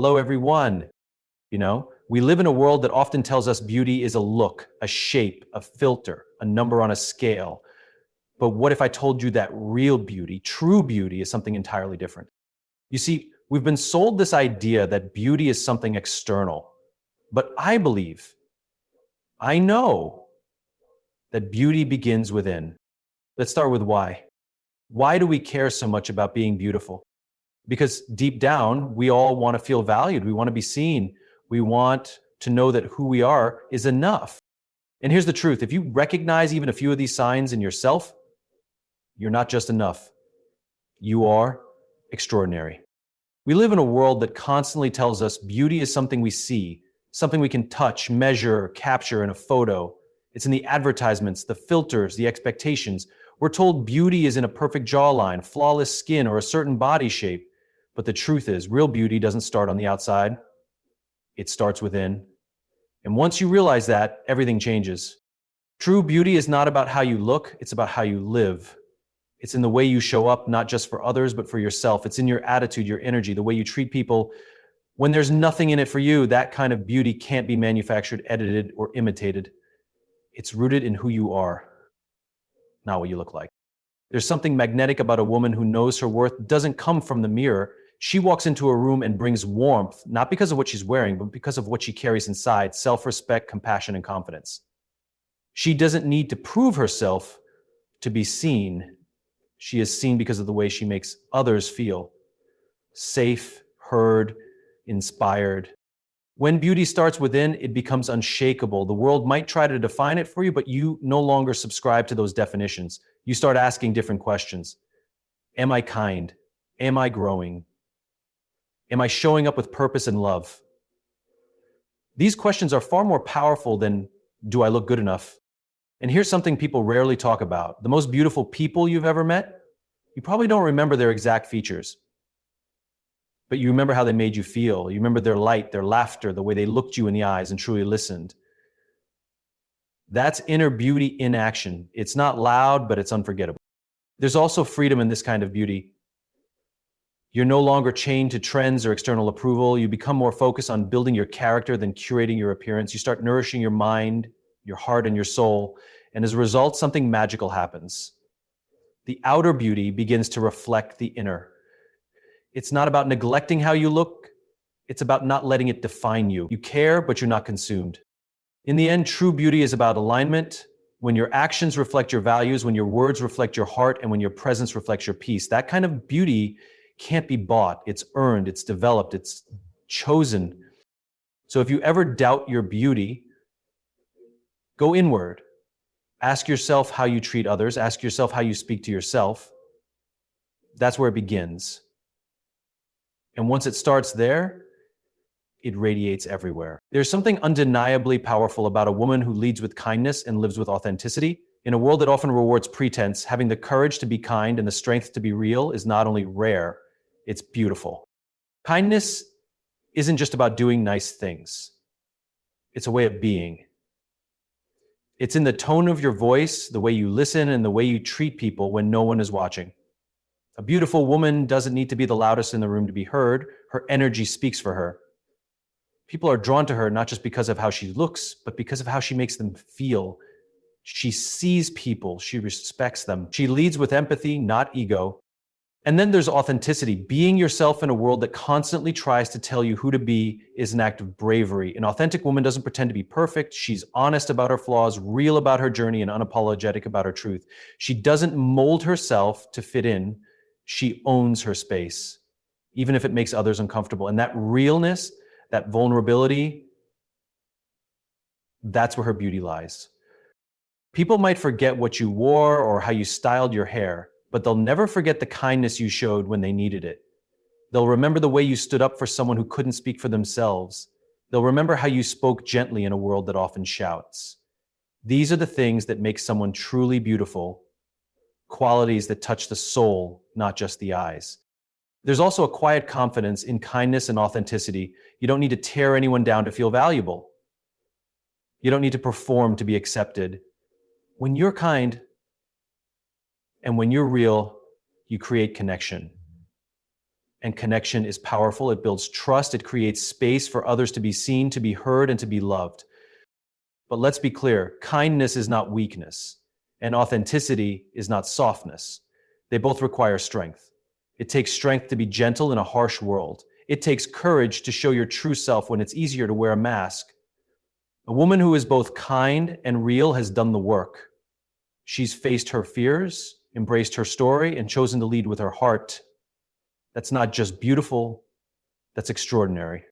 Hello, everyone. We live in a world that often tells us beauty is a look, a shape, a filter, a number on a scale. But what if I told you that real beauty, true beauty, is something entirely different? You see, we've been sold this idea that beauty is something external. But I know that beauty begins within. Let's start with why. Why do we care so much about being beautiful? Because deep down, we all want to feel valued. We want to be seen. We want to know that who we are is enough. And here's the truth. If you recognize even a few of these signs in yourself, you're not just enough. You are extraordinary. We live in a world that constantly tells us beauty is something we see, something we can touch, measure, capture in a photo. It's in the advertisements, the filters, the expectations. We're told beauty is in a perfect jawline, flawless skin, or a certain body shape. But the truth is, real beauty doesn't start on the outside. It starts within. And once you realize that, everything changes. True beauty is not about how you look, it's about how you live. It's in the way you show up, not just for others, but for yourself. It's in your attitude, your energy, the way you treat people. When there's nothing in it for you, that kind of beauty can't be manufactured, edited, or imitated. It's rooted in who you are, not what you look like. There's something magnetic about a woman who knows her worth doesn't come from the mirror. She walks into a room and brings warmth, not because of what she's wearing, but because of what she carries inside: self-respect, compassion, and confidence. She doesn't need to prove herself to be seen. She is seen because of the way she makes others feel safe, heard, inspired. When beauty starts within, it becomes unshakable. The world might try to define it for you, but you no longer subscribe to those definitions. You start asking different questions. Am I kind? Am I growing? Am I showing up with purpose and love? These questions are far more powerful than, do I look good enough? And here's something people rarely talk about. The most beautiful people you've ever met, you probably don't remember their exact features, but you remember how they made you feel. You remember their light, their laughter, the way they looked you in the eyes and truly listened. That's inner beauty in action. It's not loud, but it's unforgettable. There's also freedom in this kind of beauty. You're no longer chained to trends or external approval. You become more focused on building your character than curating your appearance. You start nourishing your mind, your heart, and your soul. And as a result, something magical happens. The outer beauty begins to reflect the inner. It's not about neglecting how you look. It's about not letting it define you. You care, but you're not consumed. In the end, true beauty is about alignment. When your actions reflect your values, when your words reflect your heart, and when your presence reflects your peace. That kind of beauty can't be bought. It's earned, it's developed, it's chosen. So if you ever doubt your beauty, go inward. Ask yourself how you treat others. Ask yourself how you speak to yourself. That's where it begins. And once it starts there, it radiates everywhere. There's something undeniably powerful about a woman who leads with kindness and lives with authenticity. In a world that often rewards pretense, having the courage to be kind and the strength to be real is not only rare, it's beautiful. Kindness isn't just about doing nice things. It's a way of being. It's in the tone of your voice, the way you listen, and the way you treat people when no one is watching. A beautiful woman doesn't need to be the loudest in the room to be heard. Her energy speaks for her. People are drawn to her not just because of how she looks, but because of how she makes them feel. She sees people, she respects them. She leads with empathy, not ego. And then there's authenticity. Being yourself in a world that constantly tries to tell you who to be is an act of bravery. An authentic woman doesn't pretend to be perfect. She's honest about her flaws, real about her journey, and unapologetic about her truth. She doesn't mold herself to fit in. She owns her space, even if it makes others uncomfortable. And that realness, that vulnerability, that's where her beauty lies. People might forget what you wore or how you styled your hair, but they'll never forget the kindness you showed when they needed it. They'll remember the way you stood up for someone who couldn't speak for themselves. They'll remember how you spoke gently in a world that often shouts. These are the things that make someone truly beautiful, qualities that touch the soul, not just the eyes. There's also a quiet confidence in kindness and authenticity. You don't need to tear anyone down to feel valuable. You don't need to perform to be accepted. When you're kind and when you're real, you create connection. And connection is powerful. It builds trust. It creates space for others to be seen, to be heard, and to be loved. But let's be clear, kindness is not weakness, and authenticity is not softness. They both require strength. It takes strength to be gentle in a harsh world. It takes courage to show your true self when it's easier to wear a mask. A woman who is both kind and real has done the work. She's faced her fears, embraced her story, and chosen to lead with her heart. That's not just beautiful, that's extraordinary.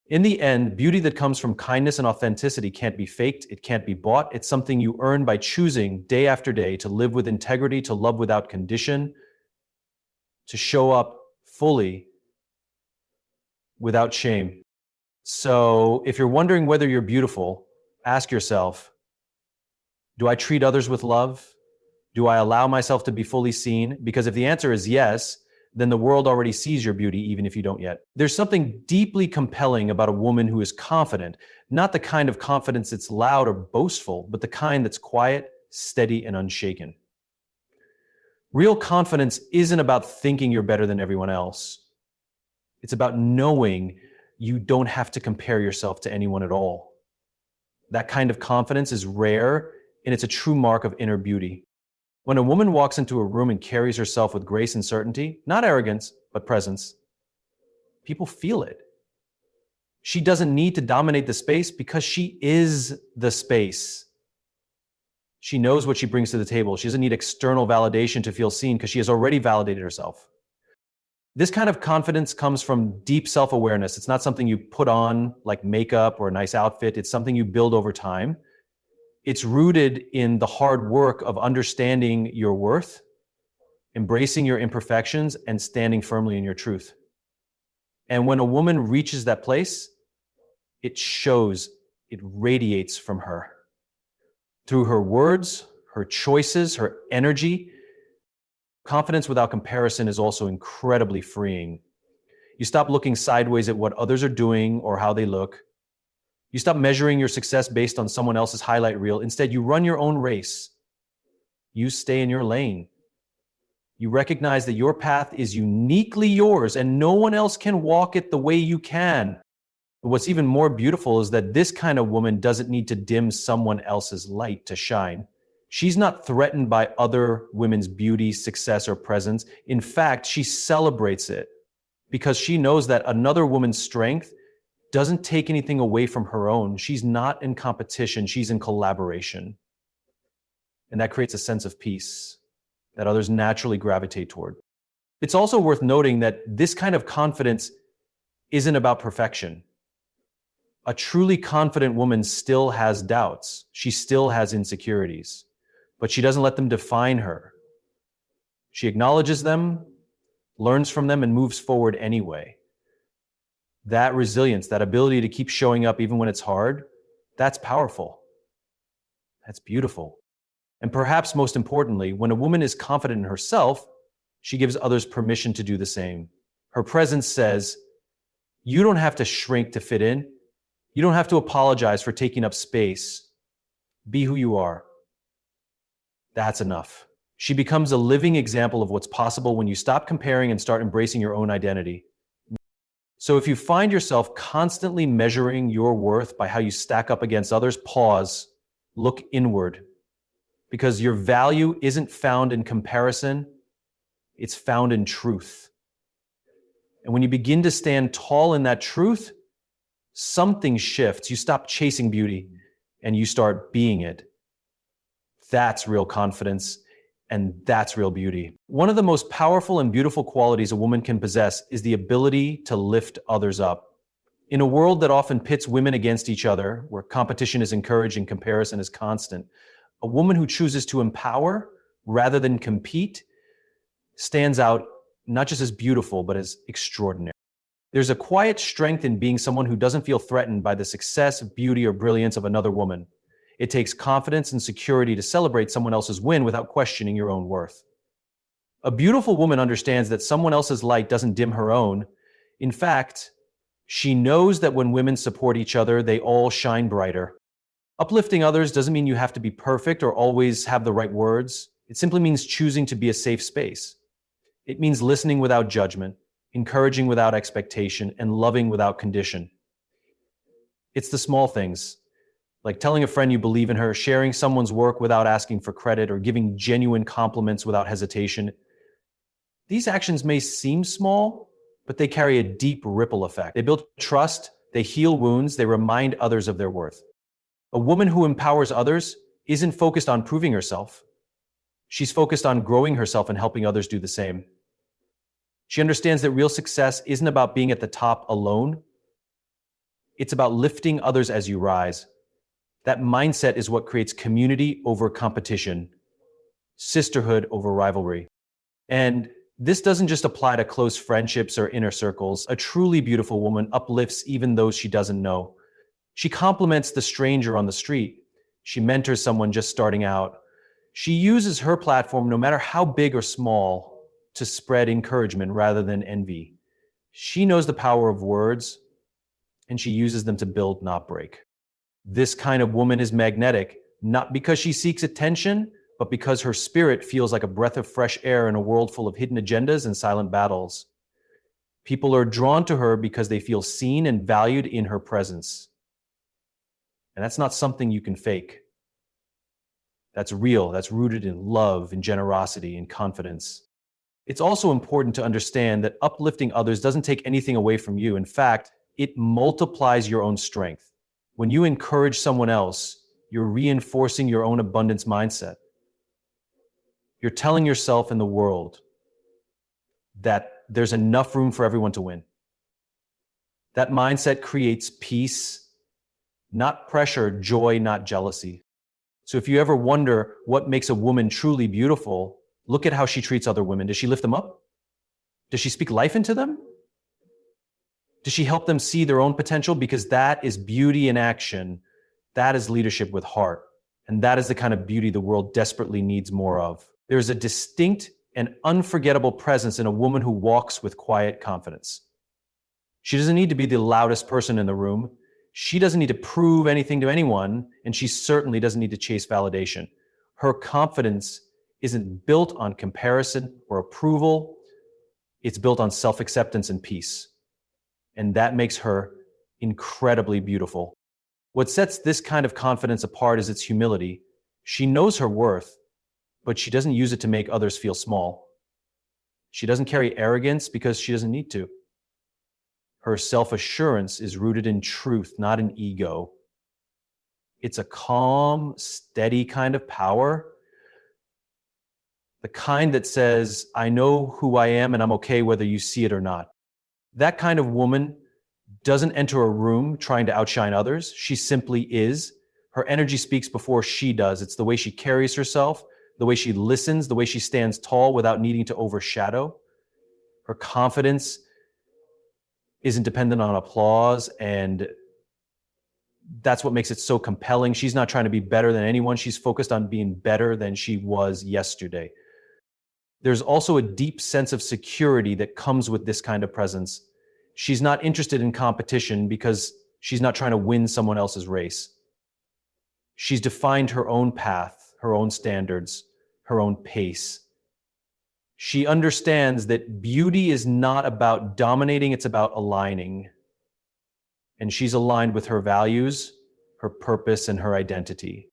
In the end, beauty that comes from kindness and authenticity can't be faked, it can't be bought. It's something you earn by choosing day after day to live with integrity, to love without condition, to show up fully without shame. So if you're wondering whether you're beautiful, ask yourself, do I treat others with love? Do I allow myself to be fully seen? Because if the answer is yes, then the world already sees your beauty, even if you don't yet. There's something deeply compelling about a woman who is confident, not the kind of confidence that's loud or boastful, but the kind that's quiet, steady, and unshaken. Real confidence isn't about thinking you're better than everyone else. It's about knowing you don't have to compare yourself to anyone at all. That kind of confidence is rare, and it's a true mark of inner beauty. When a woman walks into a room and carries herself with grace and certainty, not arrogance, but presence, people feel it. She doesn't need to dominate the space because she is the space. She knows what she brings to the table. She doesn't need external validation to feel seen because she has already validated herself. This kind of confidence comes from deep self-awareness. It's not something you put on like makeup or a nice outfit. It's something you build over time. It's rooted in the hard work of understanding your worth, embracing your imperfections, and standing firmly in your truth. And when a woman reaches that place, it shows, it radiates from her. Through her words, her choices, her energy. Confidence without comparison is also incredibly freeing. You stop looking sideways at what others are doing or how they look. You stop measuring your success based on someone else's highlight reel. Instead, you run your own race. You stay in your lane. You recognize that your path is uniquely yours and no one else can walk it the way you can. What's even more beautiful is that this kind of woman doesn't need to dim someone else's light to shine. She's not threatened by other women's beauty, success, or presence. In fact, she celebrates it because she knows that another woman's strength doesn't take anything away from her own. She's not in competition, she's in collaboration. And that creates a sense of peace that others naturally gravitate toward. It's also worth noting that this kind of confidence isn't about perfection. A truly confident woman still has doubts. She still has insecurities, but she doesn't let them define her. She acknowledges them, learns from them, and moves forward anyway. That resilience, that ability to keep showing up even when it's hard, that's powerful. That's beautiful. And perhaps most importantly, when a woman is confident in herself, she gives others permission to do the same. Her presence says, you don't have to shrink to fit in. You don't have to apologize for taking up space. Be who you are. That's enough. She becomes a living example of what's possible when you stop comparing and start embracing your own identity. So if you find yourself constantly measuring your worth by how you stack up against others, pause, look inward. Because your value isn't found in comparison, it's found in truth. And when you begin to stand tall in that truth, something shifts. You stop chasing beauty and you start being it. That's real confidence, and that's real beauty. One of the most powerful and beautiful qualities a woman can possess is the ability to lift others up. In a world that often pits women against each other, where competition is encouraged and comparison is constant, a woman who chooses to empower rather than compete stands out not just as beautiful, but as extraordinary. There's a quiet strength in being someone who doesn't feel threatened by the success, beauty, or brilliance of another woman. It takes confidence and security to celebrate someone else's win without questioning your own worth. A beautiful woman understands that someone else's light doesn't dim her own. In fact, she knows that when women support each other, they all shine brighter. Uplifting others doesn't mean you have to be perfect or always have the right words. It simply means choosing to be a safe space. It means listening without judgment. encouraging without expectation, and loving without condition. It's the small things, like telling a friend you believe in her, sharing someone's work without asking for credit, or giving genuine compliments without hesitation. These actions may seem small, but they carry a deep ripple effect. They build trust, they heal wounds, they remind others of their worth. A woman who empowers others isn't focused on proving herself. She's focused on growing herself and helping others do the same. She understands that real success isn't about being at the top alone. It's about lifting others as you rise. That mindset is what creates community over competition, sisterhood over rivalry. And this doesn't just apply to close friendships or inner circles. A truly beautiful woman uplifts even those she doesn't know. She compliments the stranger on the street. She mentors someone just starting out. She uses her platform, no matter how big or small, to spread encouragement rather than envy. She knows the power of words, and she uses them to build, not break. This kind of woman is magnetic, not because she seeks attention, but because her spirit feels like a breath of fresh air in a world full of hidden agendas and silent battles. People are drawn to her because they feel seen and valued in her presence. And that's not something you can fake. That's real. That's rooted in love and generosity and confidence. It's also important to understand that uplifting others doesn't take anything away from you. In fact, it multiplies your own strength. When you encourage someone else, you're reinforcing your own abundance mindset. You're telling yourself and the world that there's enough room for everyone to win. That mindset creates peace, not pressure, joy, not jealousy. So if you ever wonder what makes a woman truly beautiful, look at how she treats other women. Does she lift them up? Does she speak life into them? Does she help them see their own potential? Because that is beauty in action. That is leadership with heart. And that is the kind of beauty the world desperately needs more of. There's a distinct and unforgettable presence in a woman who walks with quiet confidence. She doesn't need to be the loudest person in the room. She doesn't need to prove anything to anyone, and she certainly doesn't need to chase validation. Her confidence isn't built on comparison or approval. It's built on self-acceptance and peace. And that makes her incredibly beautiful. What sets this kind of confidence apart is its humility. She knows her worth, but she doesn't use it to make others feel small. She doesn't carry arrogance because she doesn't need to. Her self-assurance is rooted in truth, not in ego. It's a calm, steady kind of power. The kind that says, I know who I am and I'm okay whether you see it or not. That kind of woman doesn't enter a room trying to outshine others. She simply is. Her energy speaks before she does. It's the way she carries herself, the way she listens, the way she stands tall without needing to overshadow. Her confidence isn't dependent on applause, and that's what makes it so compelling. She's not trying to be better than anyone. She's focused on being better than she was yesterday. There's also a deep sense of security that comes with this kind of presence. She's not interested in competition because she's not trying to win someone else's race. She's defined her own path, her own standards, her own pace. She understands that beauty is not about dominating, it's about aligning. And she's aligned with her values, her purpose, and her identity.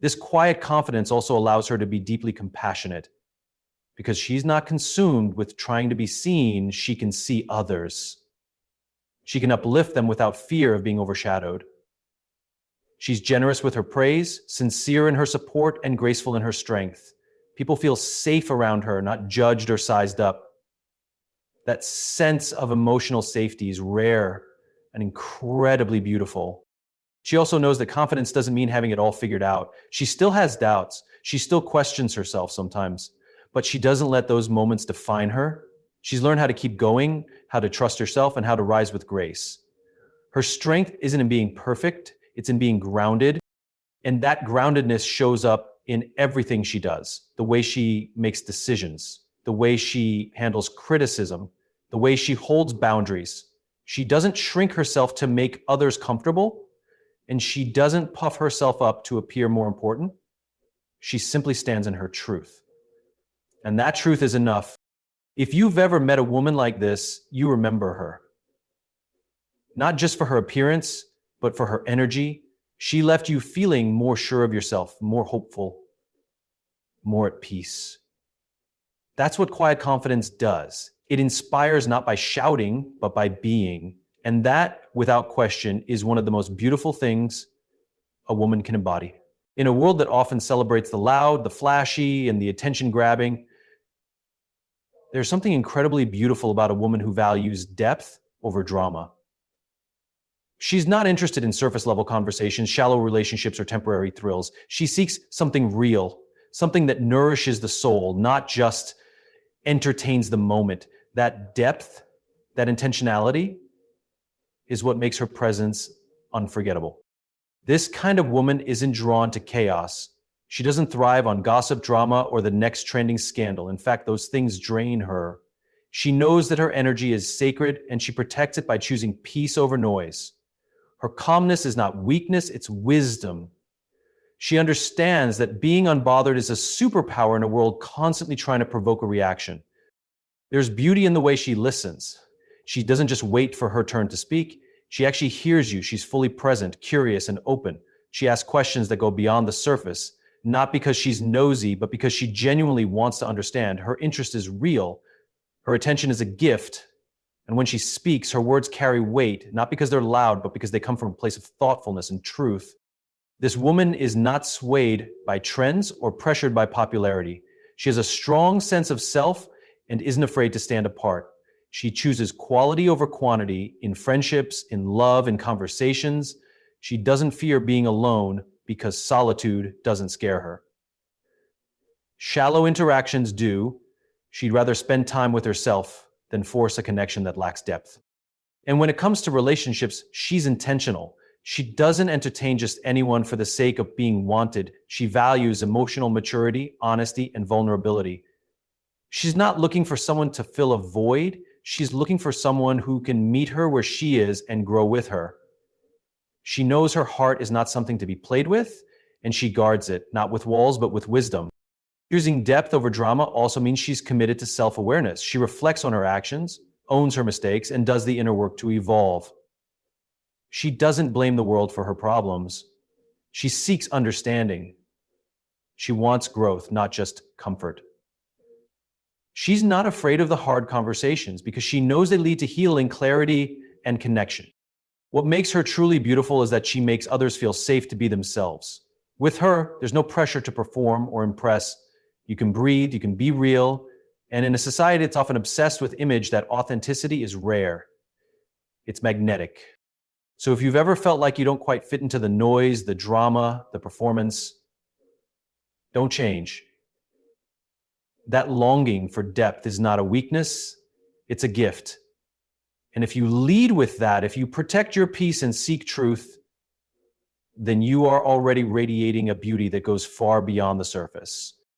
This quiet confidence also allows her to be deeply compassionate. Because she's not consumed with trying to be seen, she can see others. She can uplift them without fear of being overshadowed. She's generous with her praise, sincere in her support, and graceful in her strength. People feel safe around her, not judged or sized up. That sense of emotional safety is rare and incredibly beautiful. She also knows that confidence doesn't mean having it all figured out. She still has doubts. She still questions herself sometimes. But she doesn't let those moments define her. She's learned how to keep going, how to trust herself, and how to rise with grace. Her strength isn't in being perfect, it's in being grounded. And that groundedness shows up in everything she does. The way she makes decisions, the way she handles criticism, the way she holds boundaries. She doesn't shrink herself to make others comfortable, and she doesn't puff herself up to appear more important. She simply stands in her truth. And that truth is enough If you've ever met a woman like this, you remember her. Not just for her appearance, but for her energy. She left you feeling more sure of yourself, more hopeful, more at peace. That's what quiet confidence does. It inspires not by shouting, but by being. And that, without question, is one of the most beautiful things a woman can embody. In a world that often celebrates the loud, the flashy, and the attention grabbing, there's something incredibly beautiful about a woman who values depth over drama. She's not interested in surface level conversations, shallow relationships, or temporary thrills. She seeks something real, something that nourishes the soul, not just entertains the moment. That depth, that intentionality is what makes her presence unforgettable. This kind of woman isn't drawn to chaos. She doesn't thrive on gossip, drama, or the next trending scandal. In fact, those things drain her. She knows that her energy is sacred and she protects it by choosing peace over noise. Her calmness is not weakness, it's wisdom. She understands that being unbothered is a superpower in a world constantly trying to provoke a reaction. There's beauty in the way she listens. She doesn't just wait for her turn to speak. She actually hears you. She's fully present, curious, and open. She asks questions that go beyond the surface, not because she's nosy, but because she genuinely wants to understand. Her interest is real. Her attention is a gift. And when she speaks, her words carry weight, not because they're loud, but because they come from a place of thoughtfulness and truth. This woman is not swayed by trends or pressured by popularity. She has a strong sense of self and isn't afraid to stand apart. She chooses quality over quantity in friendships, in love, in conversations. She doesn't fear being alone because solitude doesn't scare her. Shallow interactions do. She'd rather spend time with herself than force a connection that lacks depth. And when it comes to relationships, she's intentional. She doesn't entertain just anyone for the sake of being wanted. She values emotional maturity, honesty, and vulnerability. She's not looking for someone to fill a void. She's looking for someone who can meet her where she is and grow with her. She knows her heart is not something to be played with, and she guards it, not with walls, but with wisdom. Choosing depth over drama also means she's committed to self-awareness. She reflects on her actions, owns her mistakes, and does the inner work to evolve. She doesn't blame the world for her problems. She seeks understanding. She wants growth, not just comfort. She's not afraid of the hard conversations because she knows they lead to healing, clarity, and connection. What makes her truly beautiful is that she makes others feel safe to be themselves. With her, there's no pressure to perform or impress. You can breathe, you can be real, and in a society that's often obsessed with image, that authenticity is rare. It's magnetic. So if you've ever felt like you don't quite fit into the noise, the drama, the performance, don't change. That longing for depth is not a weakness, it's a gift. And if you lead with that, if you protect your peace and seek truth, then you are already radiating a beauty that goes far beyond the surface.